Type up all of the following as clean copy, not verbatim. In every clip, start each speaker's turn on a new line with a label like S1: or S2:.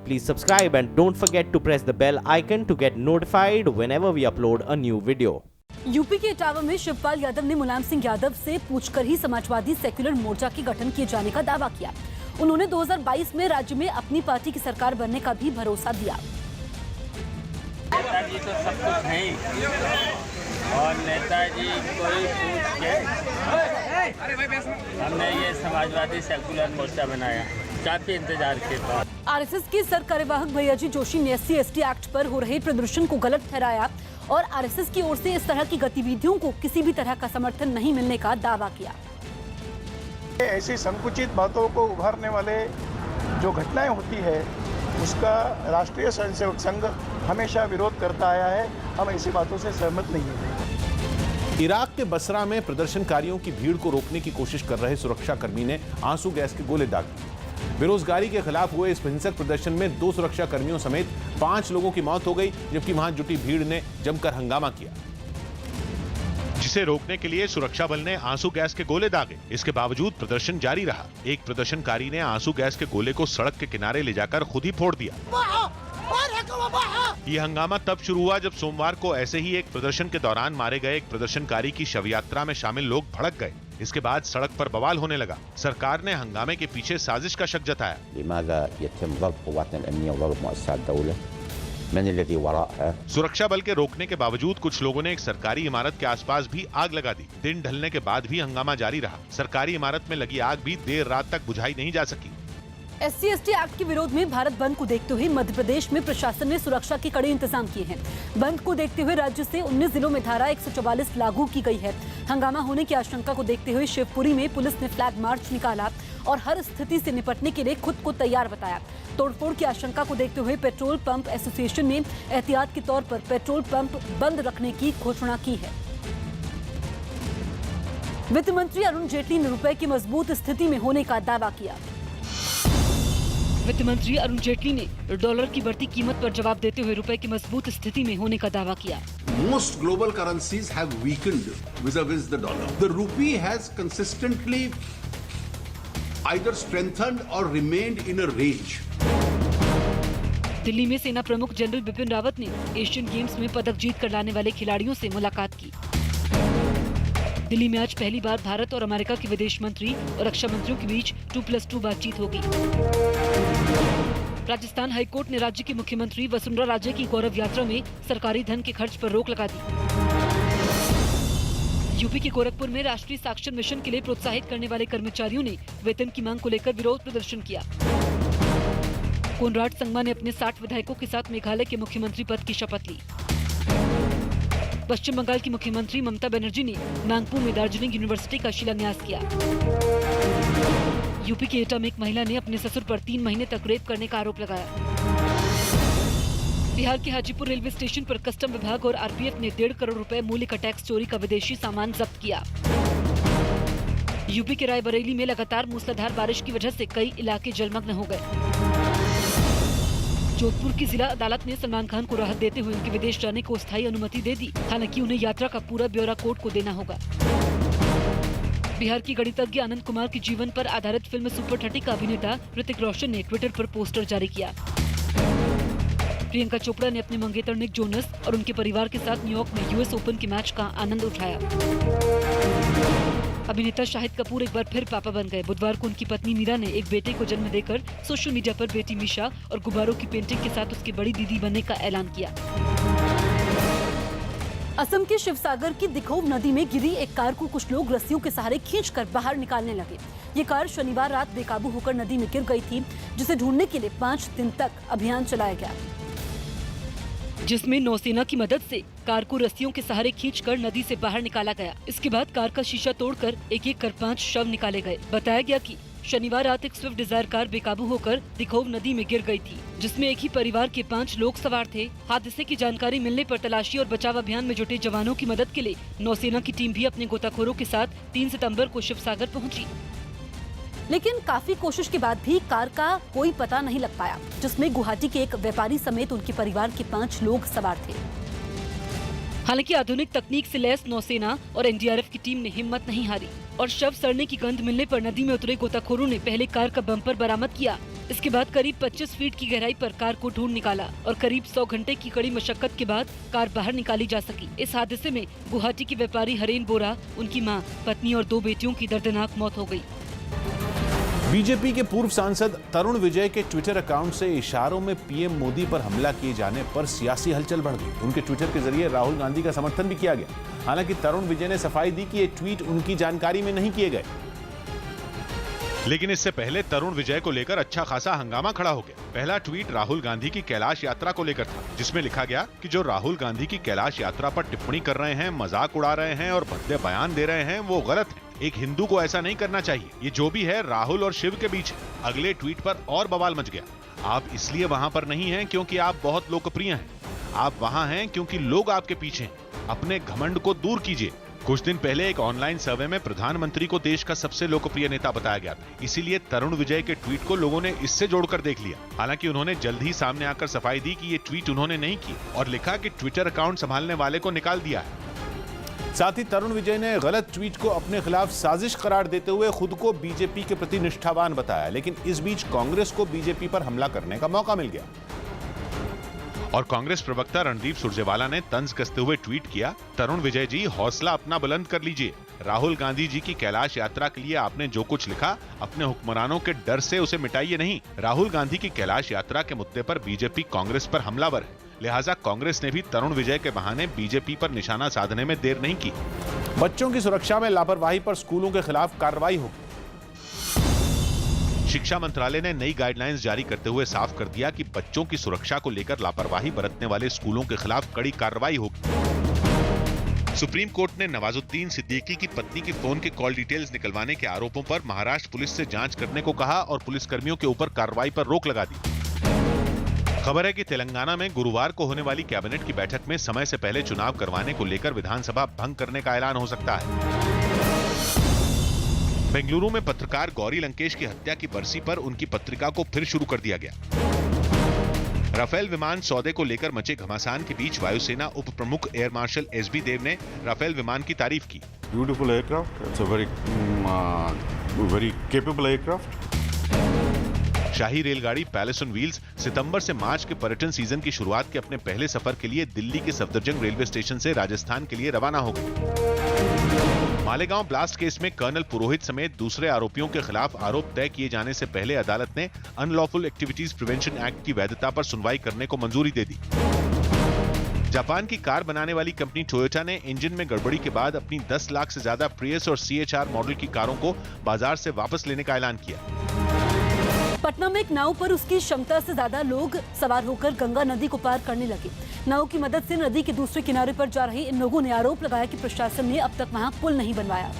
S1: Please subscribe and don't forget to press the bell icon to get notified whenever we upload a new video.
S2: UP के इटावा में शिवपाल यादव ने मुलायम सिंह यादव से पूछकर ही Samajwadi secular मोर्चा के गठन किए जाने का दावा किया। उन्होंने 2022 में राज्य में अपनी पार्टी की सरकार बनने का भी भरोसा दिया।
S3: नेताजी तो सब कुछ हैं और नेताजी कोई पूछ के हमने ये समाजवादी सेक्युलर मोर्चा बनाया, काफी इंतजार के बाद।
S2: आरएसएस के सर कार्यवाहक भैयाजी जोशी ने SC/ST एक्ट पर हो रहे प्रदर्शन को गलत ठहराया और आरएसएस की ओर से इस तरह की गतिविधियों को किसी भी तरह का समर्थन नहीं मिलने का दावा किया।
S4: ऐसी संकुचित बातों को उभारने वाले जो घटनाएं होती है उसका राष्ट्रीय स्वयंसेवक संघ हमेशा विरोध करता आया है। हम ऐसी बातों से सहमत नहीं हैं।
S5: इराक के बसरा में प्रदर्शनकारियों की भीड़ को रोकने की कोशिश कर रहे सुरक्षाकर्मी ने आंसू गैस के गोले दागे। बेरोजगारी के खिलाफ हुए इस हिंसक प्रदर्शन में 2 सुरक्षाकर्मियों समेत 5 लोगों की मौत हो गई, जबकि वहां जुटी भीड़ ने जमकर हंगामा किया, जिसे रोकने के लिए सुरक्षा बल ने आंसू गैस के गोले दागे। इसके बावजूद प्रदर्शन जारी रहा। एक प्रदर्शनकारी ने आंसू गैस के गोले को सड़क के किनारे ले जाकर खुद ही फोड़ दिया। ये हंगामा तब शुरू हुआ जब सोमवार को ऐसे ही एक प्रदर्शन के दौरान मारे गए एक प्रदर्शनकारी की शव यात्रा में शामिल लोग भड़क गए। इसके बाद सड़क पर बवाल होने लगा। सरकार ने हंगामे के पीछे साजिश का शक जताया। सुरक्षा बल के रोकने के बावजूद कुछ लोगों ने एक सरकारी इमारत के आसपास भी आग लगा दी। दिन ढलने के बाद भी हंगामा जारी रहा। सरकारी इमारत में लगी आग भी देर रात तक बुझाई नहीं जा सकी।
S2: SC/ST एक्ट के विरोध में भारत बंद को देखते हुए मध्य प्रदेश में प्रशासन ने सुरक्षा के कड़े इंतजाम किए हैं। बंद को देखते हुए राज्य से 19 जिलों में धारा 144 लागू की गई है। हंगामा होने की आशंका को देखते हुए शिवपुरी में पुलिस ने फ्लैग मार्च निकाला और हर स्थिति से निपटने के लिए खुद को तैयार बताया। तोड़फोड़ की आशंका को देखते हुए पेट्रोल पंप एसोसिएशन ने एहतियात के तौर पर पेट्रोल पंप बंद रखने की घोषणा की है। वित्त मंत्री अरुण जेटली ने रुपए की मजबूत स्थिति में होने का दावा किया। वित्त मंत्री अरुण जेटली ने डॉलर की बढ़ती कीमत पर जवाब देते हुए रुपए की मजबूत स्थिति में होने का दावा किया।
S6: Most global currencies have weakened vis-a-vis the dollar. The rupee has consistently either strengthened or remained in a range.
S2: Delhi में सेना प्रमुख जनरल बिपिन रावत ने एशियन गेम्स में पदक जीत कर लाने वाले खिलाड़ियों से मुलाकात की। दिल्ली में आज पहली बार भारत और अमेरिका के विदेश मंत्री और रक्षा मंत्रियों के बीच 2+2 बातचीत होगी। राजस्थान हाईकोर्ट ने राज्य के मुख्यमंत्री वसुंधरा राजे की गौरव यात्रा में सरकारी धन के खर्च पर रोक लगा दी। यूपी के गोरखपुर में राष्ट्रीय साक्षर मिशन के लिए प्रोत्साहित करने वाले कर्मचारियों ने वेतन की मांग को लेकर विरोध प्रदर्शन किया। कोनराड संगमा ने अपने 60 विधायकों के साथ मेघालय के मुख्यमंत्री पद की शपथ ली। पश्चिम बंगाल की मुख्यमंत्री ममता बनर्जी ने नागपुर में दार्जिलिंग यूनिवर्सिटी का शिलान्यास किया। यूपी के एटा में एक महिला ने अपने ससुर पर 3 महीने तक रेप करने का आरोप लगाया। बिहार के हाजीपुर रेलवे स्टेशन पर कस्टम विभाग और आरपीएफ ने 1.5 करोड़ रुपए मूल्य का टैक्स चोरी का विदेशी सामान जब्त किया। यूपी के रायबरेली में लगातार मूसलाधार बारिश की वजह से कई इलाके जलमग्न हो गए। जोधपुर की जिला अदालत ने सलमान खान को राहत देते हुए उनके विदेश जाने को स्थायी अनुमति दे दी। हालांकि उन्हें यात्रा का पूरा ब्यौरा कोर्ट को देना होगा। बिहार की गणितज्ञ आनंद कुमार के जीवन पर आधारित फिल्म सुपर 30 का अभिनेता ऋतिक रोशन ने ट्विटर पर पोस्टर जारी किया। प्रियंका चोपड़ा ने अपने मंगेतर निक जोनस और उनके परिवार के साथ न्यूयॉर्क में US ओपन के मैच का आनंद उठाया। अभिनेता शाहिद कपूर एक बार फिर पापा बन गए। बुधवार को उनकी पत्नी मीरा ने एक बेटे को जन्म देकर सोशल मीडिया पर बेटी मीशा और गुब्बारों की पेंटिंग के साथ उसकी बड़ी दीदी बनने का ऐलान किया। असम के शिवसागर की दिखोव नदी में गिरी एक कार को कुछ लोग रस्सियों के सहारे खींचकर बाहर निकालने लगे। ये कार शनिवार रात बेकाबू होकर नदी में गिर गई थी, जिसे ढूंढने के लिए 5 दिन तक अभियान चलाया गया, जिसमें नौसेना की मदद से कार को रस्सियों के सहारे खींचकर नदी से बाहर निकाला गया। इसके बाद कार का शीशा तोड़कर एक एक कर 5 शव निकाले गए। बताया गया कि शनिवार रात एक स्विफ्ट डिजायर कार बेकाबू होकर दिखोव नदी में गिर गई थी, जिसमें एक ही परिवार के 5 लोग सवार थे। हादसे की जानकारी मिलने पर तलाशी और बचाव अभियान में जुटे जवानों की मदद के लिए नौसेना की टीम भी अपने गोताखोरों के साथ 3 सितंबर को शिवसागर पहुंची। लेकिन काफी कोशिश के बाद भी कार का कोई पता नहीं लग पाया, जिसमें गुवाहाटी के एक व्यापारी समेत उनके परिवार के 5 लोग सवार थे। हालांकि आधुनिक तकनीक से लैस नौसेना और एनडीआरएफ की टीम ने हिम्मत नहीं हारी और शव सड़ने की गंध मिलने पर नदी में उतरे गोताखोरों ने पहले कार का बम्पर बरामद किया इसके बाद करीब 25 फीट की गहराई पर कार को ढूंढ निकाला और करीब 100 घंटे की कड़ी मशक्कत के बाद कार बाहर निकाली जा सकी। इस हादसे में गुवाहाटी के व्यापारी हरेन बोरा, उनकी मां, पत्नी और 2 बेटियों की दर्दनाक मौत हो गई।
S5: बीजेपी के पूर्व सांसद तरुण विजय के ट्विटर अकाउंट से इशारों में पीएम मोदी पर हमला किए जाने पर सियासी हलचल बढ़ गई। उनके ट्विटर के जरिए राहुल गांधी का समर्थन भी किया गया। हालांकि तरुण विजय ने सफाई दी कि ये ट्वीट उनकी जानकारी में नहीं किए गए।
S7: लेकिन इससे पहले तरुण विजय को लेकर अच्छा खासा हंगामा खड़ा हो गया। पहला ट्वीट राहुल गांधी की कैलाश यात्रा को लेकर था, जिसमें लिखा गया कि जो राहुल गांधी की कैलाश यात्रा पर टिप्पणी कर रहे हैं, मजाक उड़ा रहे हैं और भद्दे बयान दे रहे हैं, वो गलत है। एक हिंदू को ऐसा नहीं करना चाहिए। ये जो भी है राहुल और शिव के बीच है। अगले ट्वीट पर और बवाल मच गया। आप इसलिए वहां पर नहीं हैं क्योंकि आप बहुत लोकप्रिय हैं। आप वहां हैं क्योंकि लोग आपके पीछे हैं। अपने घमंड को दूर कीजिए। कुछ दिन पहले एक ऑनलाइन सर्वे में प्रधानमंत्री को देश का सबसे लोकप्रिय नेता बताया गया था। इसीलिए तरुण विजय के ट्वीट को लोगों ने इससे जोड़कर देख लिया। हालांकि उन्होंने जल्द ही सामने आकर सफाई दी कि ये ट्वीट उन्होंने नहीं की और लिखा कि ट्विटर अकाउंट संभालने वाले को निकाल दिया है।
S5: साथ ही तरुण विजय ने गलत ट्वीट को अपने खिलाफ साजिश करार देते हुए खुद को बीजेपी के प्रति निष्ठावान बताया। लेकिन इस बीच कांग्रेस को बीजेपी पर हमला करने का मौका मिल गया
S7: और कांग्रेस प्रवक्ता रणदीप सुरजेवाला ने तंज कसते हुए ट्वीट किया, तरुण विजय जी हौसला अपना बुलंद कर लीजिए। राहुल गांधी जी की कैलाश यात्रा के लिए आपने जो कुछ लिखा, अपने हुक्मरानों के डर से उसे मिटाइए नहीं। राहुल गांधी की कैलाश यात्रा के मुद्दे पर बीजेपी कांग्रेस पर हमलावर है। लिहाजा कांग्रेस ने भी तरुण विजय के बहाने बीजेपी पर निशाना साधने में देर नहीं की।
S5: बच्चों की सुरक्षा में लापरवाही पर स्कूलों के खिलाफ कार्रवाई होगी।
S7: शिक्षा मंत्रालय ने नई गाइडलाइंस जारी करते हुए साफ कर दिया कि बच्चों की सुरक्षा को लेकर लापरवाही बरतने वाले स्कूलों के खिलाफ कड़ी कार्रवाई होगी। सुप्रीम कोर्ट ने नवाजुद्दीन सिद्दीकी की पत्नी की फोन के कॉल डिटेल्स निकलवाने के आरोपों पर महाराष्ट्र पुलिस से जांच करने को कहा और पुलिसकर्मियों के ऊपर कार्रवाई पर रोक लगा दी। खबर है कि तेलंगाना में गुरुवार को होने वाली कैबिनेट की बैठक में समय से पहले चुनाव करवाने को लेकर विधानसभा भंग करने का ऐलान हो सकता है। बेंगलुरु में पत्रकार गौरी लंकेश की हत्या की बरसी पर उनकी पत्रिका को फिर शुरू कर दिया गया। राफेल विमान सौदे को लेकर मचे घमासान के बीच वायुसेना उप प्रमुख एयर मार्शल एसबी देव ने राफेल विमान की तारीफ की।
S8: Beautiful aircraft. It's a very capable aircraft.
S7: शाही रेलगाड़ी पैलेस ऑन व्हील्स सितंबर से मार्च के पर्यटन सीजन की शुरुआत के अपने पहले सफर के लिए दिल्ली के सफदरजंग रेलवे स्टेशन से राजस्थान के लिए रवाना हो गई। मालेगांव ब्लास्ट केस में कर्नल पुरोहित समेत दूसरे आरोपियों के खिलाफ आरोप तय किए जाने से पहले अदालत ने अनलॉफुल एक्टिविटीज प्रिवेंशन एक्ट की वैधता पर सुनवाई करने को मंजूरी दे दी। जापान की कार बनाने वाली कंपनी टोयोटा ने इंजन में गड़बड़ी के बाद अपनी 10 लाख से ज्यादा प्रियस और CHR मॉडल की कारों को बाजार से वापस लेने का ऐलान किया।
S2: पटना में एक नाव पर उसकी क्षमता से ज्यादा लोग सवार होकर गंगा नदी को पार करने लगे। नाव की मदद से नदी के दूसरे किनारे पर जा रहे इन लोगों ने आरोप लगाया कि प्रशासन ने अब तक वहां पुल नहीं बनवाया,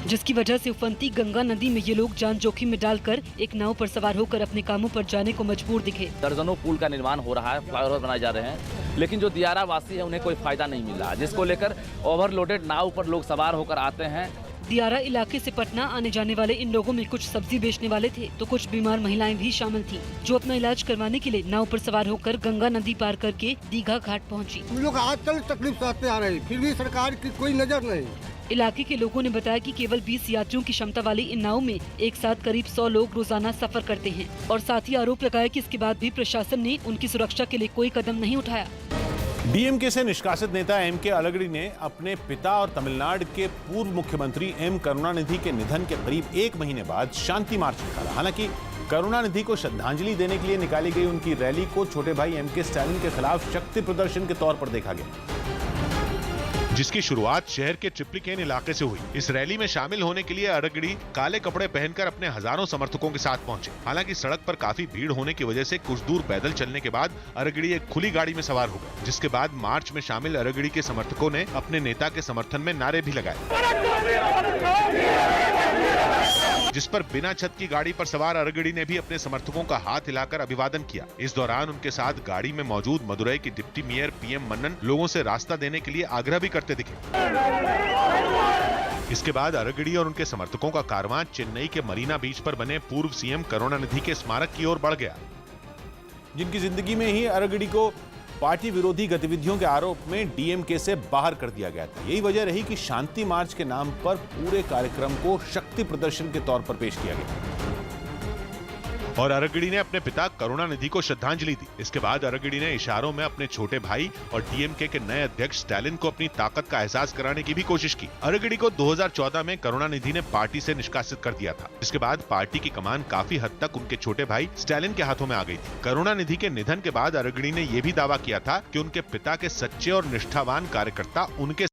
S2: जिसकी वजह से उफनती गंगा नदी में ये लोग जान जोखिम में डालकर एक नाव पर सवार होकर अपने कामों पर जाने को मजबूर दिखे।
S9: दर्जनों पुल का निर्माण हो रहा है, फ्लाईओवर बनाए जा रहे हैं, लेकिन जो दियारा वासी है उन्हें कोई फायदा नहीं मिल रहा, जिसको लेकर ओवरलोडेड नाव पर लोग सवार होकर आते हैं।
S2: दियारा इलाके से पटना आने जाने वाले इन लोगों में कुछ सब्जी बेचने वाले थे तो कुछ बीमार महिलाएं भी शामिल थीं, जो अपना इलाज करवाने के लिए नाव पर सवार होकर गंगा नदी पार करके दीघा घाट पहुंची।
S10: हम लोग आजकल तकलीफ सहते आ रहे हैं, फिर भी सरकार की कोई नजर नहीं।
S2: इलाके के लोगों ने बताया कि केवल 20 यात्रियों की क्षमता वाली इन नाव में एक साथ करीब 100 लोग रोजाना सफर करते हैं और साथ ही आरोप लगाया कि इसके बाद भी प्रशासन ने उनकी सुरक्षा के लिए कोई कदम नहीं उठाया।
S5: डीएमके से निष्कासित नेता एमके अलगड़ी ने अपने पिता और तमिलनाडु के पूर्व मुख्यमंत्री एम करुणानिधि के निधन के करीब 1 महीने बाद शांति मार्च निकाला। हालांकि करुणानिधि को श्रद्धांजलि देने के लिए निकाली गई उनकी रैली को छोटे भाई एमके स्टालिन के खिलाफ शक्ति प्रदर्शन के तौर पर देखा गया,
S7: जिसकी शुरुआत शहर के ट्रिप्लिकेन इलाके से हुई। इस रैली में शामिल होने के लिए अरगड़ी काले कपड़े पहनकर अपने हजारों समर्थकों के साथ पहुंचे। हालांकि सड़क पर काफी भीड़ होने की वजह से कुछ दूर पैदल चलने के बाद अरगड़ी एक खुली गाड़ी में सवार हो गए, जिसके बाद मार्च में शामिल अरगड़ी के समर्थकों ने अपने नेता के समर्थन में नारे भी लगाए, जिस पर बिना छत की गाड़ी पर सवार अरगड़ी ने भी अपने समर्थकों का हाथ हिलाकर अभिवादन किया। इस दौरान उनके साथ गाड़ी में मौजूद मदुरई की डिप्टी मेयर PM मन्नन लोगों से रास्ता देने के लिए आग्रह भी करते दिखे। इसके बाद अरगड़ी और उनके समर्थकों का कारवां चेन्नई के मरीना बीच पर बने पूर्व CM करुणानिधि के स्मारक की ओर बढ़ गया,
S5: जिनकी जिंदगी में ही अरगड़ी को पार्टी विरोधी गतिविधियों के आरोप में डीएमके से बाहर कर दिया गया था। यही वजह रही कि शांति मार्च के नाम पर पूरे कार्यक्रम को शक्ति प्रदर्शन के तौर पर पेश किया गया।
S7: और अरगड़ी ने अपने पिता करुणानिधि को श्रद्धांजलि दी। इसके बाद अरगड़ी ने इशारों में अपने छोटे भाई और डीएमके के नए अध्यक्ष स्टालिन को अपनी ताकत का एहसास कराने की भी कोशिश की। अरगड़ी को 2014 में करुणानिधि ने पार्टी से निष्कासित कर दिया था। इसके बाद पार्टी की कमान काफी हद तक उनके छोटे भाई स्टालिन के हाथों में आ गई थी। करुणानिधि के निधन के बाद अरगड़ी ने यह भी दावा किया था कि उनके पिता के सच्चे और निष्ठावान कार्यकर्ता उनके